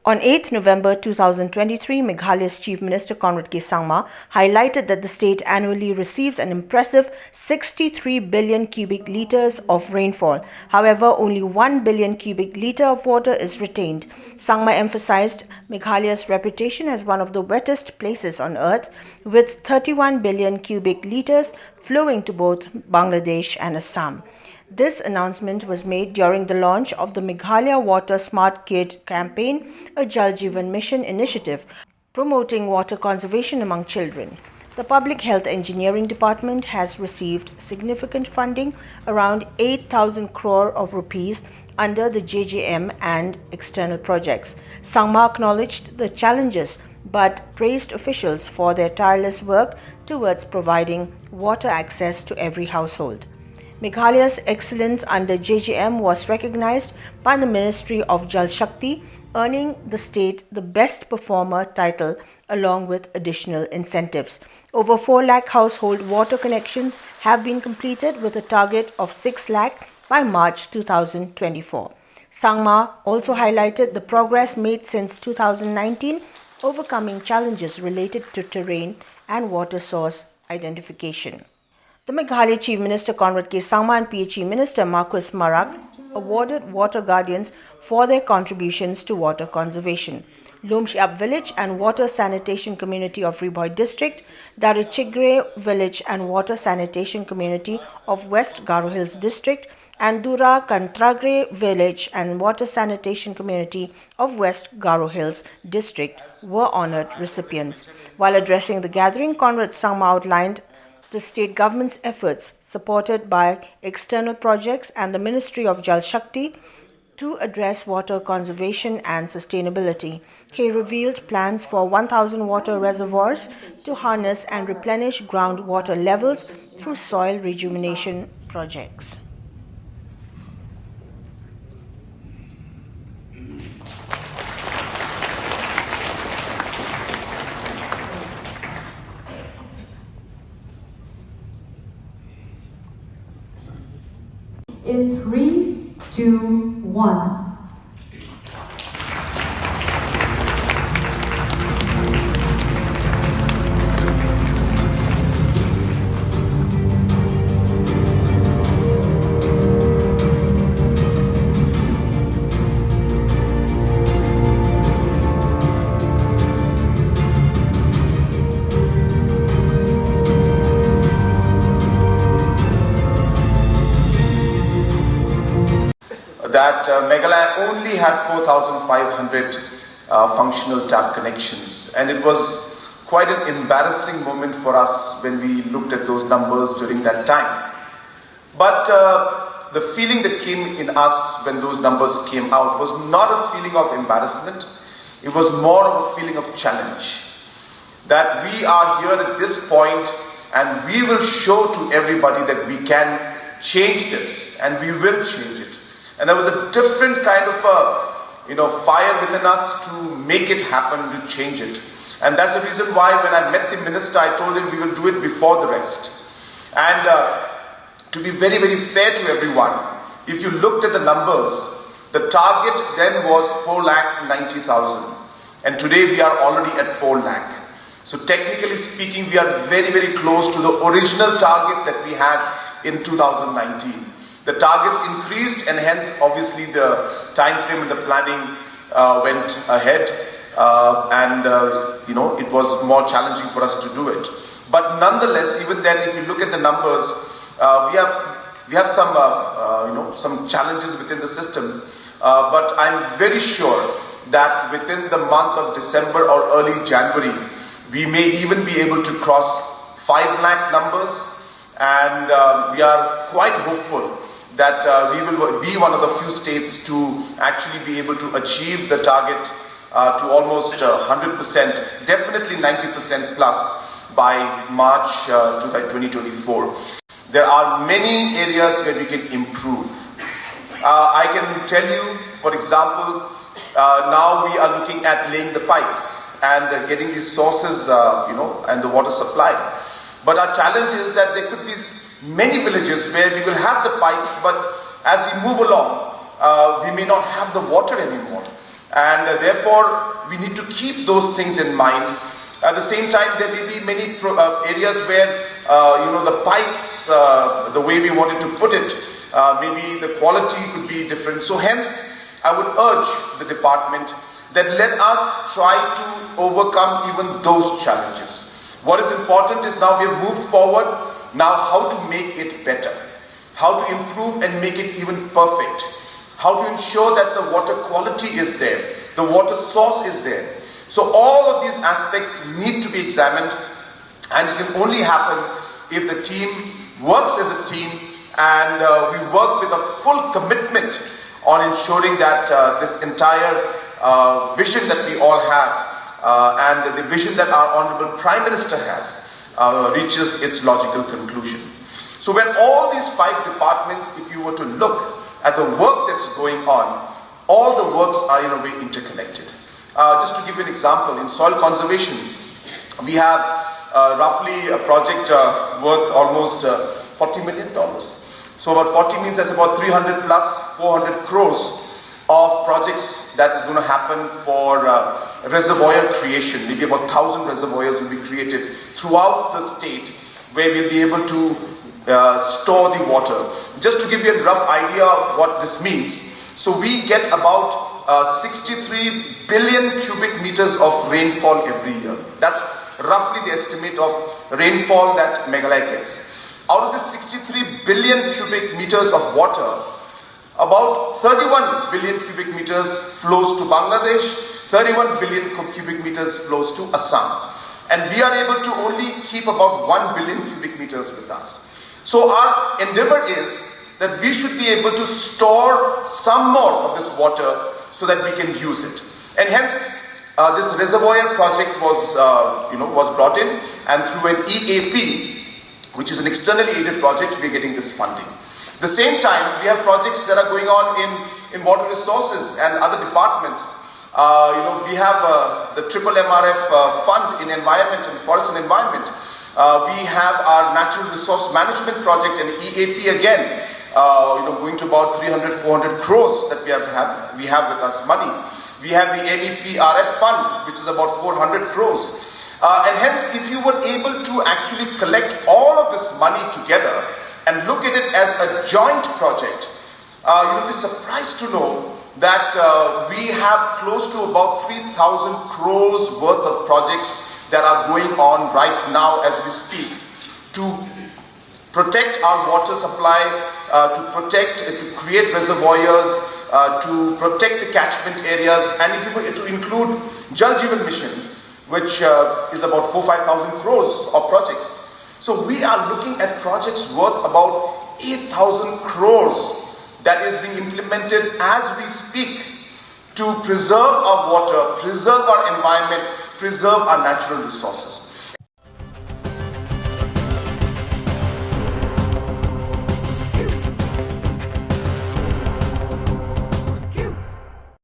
On 8 November 2023, Meghalaya's Chief Minister Conrad K highlighted that the state annually receives an impressive 63 billion cubic litres of rainfall. However, only 1 billion cubic litre of water is retained. Sangma emphasized Meghalaya's reputation as one of the wettest places on earth, with 31 billion cubic litres flowing to both Bangladesh and Assam. This announcement was made during the launch of the Meghalaya Water Smart Kid campaign, a Jal Jeevan Mission initiative promoting water conservation among children. The Public Health Engineering Department has received significant funding, around 8,000 crore of rupees, under the JJM and external projects. Sangma acknowledged the challenges but praised officials for their tireless work towards providing water access to every household. Meghalaya's excellence under JJM was recognized by the Ministry of Jal Shakti, earning the state the Best Performer title along with additional incentives. Over 4 lakh household water connections have been completed with a target of 6 lakh by March 2024. Sangma also highlighted the progress made since 2019, overcoming challenges related to terrain and water source identification. The Meghalaya Chief Minister Conrad K and PHE Minister Marcus Marak awarded water guardians for their contributions to water conservation. Lumshiap Village and Water Sanitation Community of Riboy District, Darichigre Village and Water Sanitation Community of West Garo Hills District, and Dura Kantragre Village and Water Sanitation Community of West Garo Hills District were honored recipients. While addressing the gathering, Conrad Sangma outlined the state government's efforts, supported by external projects and the Ministry of Jal Shakti, to address water conservation and sustainability. He revealed plans for 1,000 water reservoirs to harness and replenish groundwater levels through soil rejuvenation projects. In 3, 2, 1. That Meghalaya only had 4,500 functional tap connections, and it was quite an embarrassing moment for us when we looked at those numbers during that time. But the feeling that came in us when those numbers came out was not a feeling of embarrassment, it was more of a feeling of challenge. That we are here at this point and we will show to everybody that we can change this, and we will change it. And there was a different kind of fire within us to make it happen, to change it. And that's the reason why when I met the minister, I told him we will do it before the rest. And to be very, very fair to everyone, if you looked at the numbers, the target then was 4,90,000. And today we are already at 4 lakh. So technically speaking, we are very, very close to the original target that we had in 2019. The targets increased, and hence obviously the time frame and the planning went ahead, it was more challenging for us to do it. But nonetheless, even then, if you look at the numbers, we have some challenges within the system. But I'm very sure that within the month of December or early January, we may even be able to cross 5 lakh numbers, and we are quite hopeful that we will be one of the few states to actually be able to achieve the target to almost 100%, definitely 90% plus by March 2024. There are many areas where we can improve. I can tell you, for example, now we are looking at laying the pipes and getting these sources, and the water supply. But our challenge is that there could be many villages where we will have the pipes, but as we move along, we may not have the water anymore. And therefore, we need to keep those things in mind. At the same time, there may be many areas where, the pipes, the way we wanted to put it, maybe the quality could be different. So hence, I would urge the department that let us try to overcome even those challenges. What is important is now we have moved forward, now how to make it better, how to improve and make it even perfect, how to ensure that the water quality is there, the water source is there. So all of these aspects need to be examined, and it can only happen if the team works as a team and we work with a full commitment on ensuring that this entire vision that we all have and the vision that our Honorable Prime Minister has reaches its logical conclusion. So when all these 5 departments, if you were to look at the work that's going on, all the works are in a way interconnected. Just to give you an example, in soil conservation, we have roughly a project worth almost $40 million. So about 40 means that's about 300 plus 400 crores of projects that is going to happen for reservoir creation. Maybe about 1,000 reservoirs will be created throughout the state where we'll be able to store the water. Just to give you a rough idea what this means, so we get about 63 billion cubic meters of rainfall every year. That's roughly the estimate of rainfall that Meghalaya gets. Out of the 63 billion cubic meters of water, about 31 billion cubic meters flows to Bangladesh, 31 billion cubic meters flows to Assam. And we are able to only keep about 1 billion cubic meters with us. So our endeavor is that we should be able to store some more of this water so that we can use it. And hence, this reservoir project was brought in, and through an EAP, which is an externally aided project, we are getting this funding. At the same time, we have projects that are going on in water resources and other departments. We have the Triple MRF fund in environment and forest and environment. We have our natural resource management project and EAP again, going to about 300-400 crores that we have with us money. We have the MEPRF fund, which is about 400 crores. And hence, if you were able to actually collect all of this money together and look at it as a joint project, you'll be surprised to know that we have close to about 3,000 crores worth of projects that are going on right now as we speak to protect our water supply, to create reservoirs, to protect the catchment areas, and if you were to include Jal Jeevan Mission, which is about 4,000-5,000 crores of projects. So we are looking at projects worth about 8,000 crores that is being implemented as we speak to preserve our water, preserve our environment, preserve our natural resources.